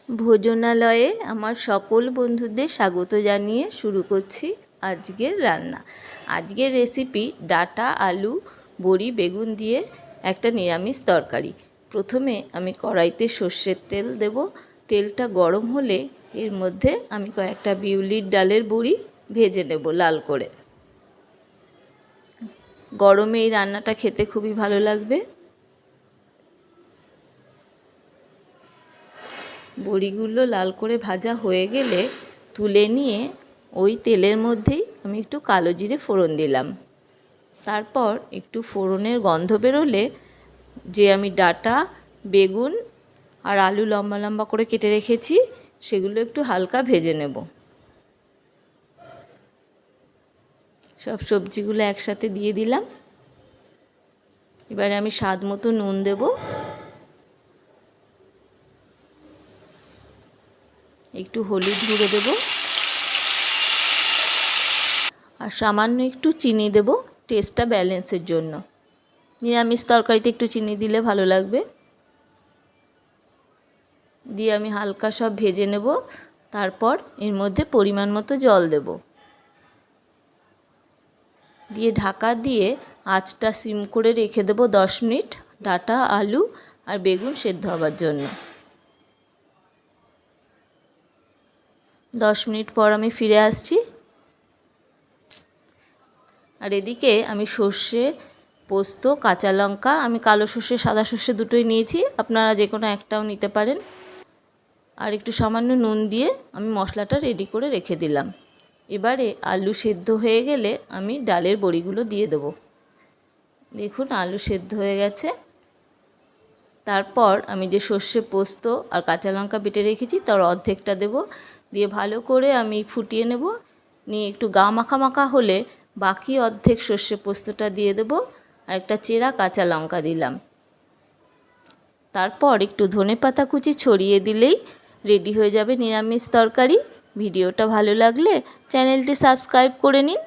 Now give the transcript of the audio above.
ভোজনালয়ে আমার সকল বন্ধুদের স্বাগত জানিয়ে শুরু করছি আজকের রান্না। আজকের রেসিপি ডাঁটা আলু বড়ি বেগুন দিয়ে একটা নিরামিষ তরকারি। প্রথমে আমি কড়াইতে সর্ষের তেল দেব। তেলটা গরম হলে এর মধ্যে আমি কয়েকটা বিউলির ডালের বড়ি ভেজে নেব লাল করে। গরমে এই রান্নাটা খেতে খুবই ভালো লাগবে। বড়িগুলো লাল করে ভাজা হয়ে গেলে তুলে নিয়ে ওই তেলের মধ্যেই আমি একটু কালো জিরে ফোড়ন দিলাম। তারপর একটু ফোড়নের গন্ধ বেরোলে যে আমি ডাঁটা বেগুন আর আলু লম্বা লম্বা করে কেটে রেখেছি সেগুলো একটু হালকা ভেজে নেব। সব সবজিগুলো একসাথে দিয়ে দিলাম। এবারে আমি স্বাদ মতো নুন দেব, একটু হলুদ গুঁড়ো দেব আর সামান্য একটু চিনি দেব টেস্টটা ব্যালেন্সের জন্য। নিরামিষ তরকারিতে একটু চিনি দিলে ভালো লাগবে। দিয়ে আমি হালকা সব ভেজে নেব। তারপর এর মধ্যে পরিমাণ মতো জল দেব, দিয়ে ঢাকা দিয়ে আঁচটা সিম করে রেখে দেব 10 মিনিট ডাঁটা আলু আর বেগুন সেদ্ধ হবার জন্য। 10 মিনিট পর আমি ফিরে আসছি। আর এদিকে আমি সর্ষে পোস্ত কাঁচা লঙ্কা, আমি কালো সর্ষে সাদা সর্ষে দুটোই নিয়েছি, আপনারা যে কোনো একটাও নিতে পারেন, আর একটু সামান্য নুন দিয়ে আমি মশলাটা রেডি করে রেখে দিলাম। এবারে আলু সেদ্ধ হয়ে গেলে আমি ডালের বড়িগুলো দিয়ে দেবো। দেখুন আলু সেদ্ধ হয়ে গেছে। তারপর আমি যে সর্ষে পোস্ত আর কাঁচা লঙ্কা বেটে রেখেছি তার অর্ধেকটা দেব, দিয়ে ভালো করে আমি ফুটিয়ে নেব। নিয়ে একটু গা মাখা মাখা হলে বাকি অর্ধেক সর্ষে পোস্তটা দিয়ে দেব আর একটা চেরা কাঁচা লঙ্কা দিলাম। তারপর একটু ধনেপাতা কুচি ছড়িয়ে দিলেই রেডি হয়ে যাবে নিরামিষ তরকারি। ভিডিওটা ভালো লাগলে চ্যানেলটি সাবস্ক্রাইব করে নিন।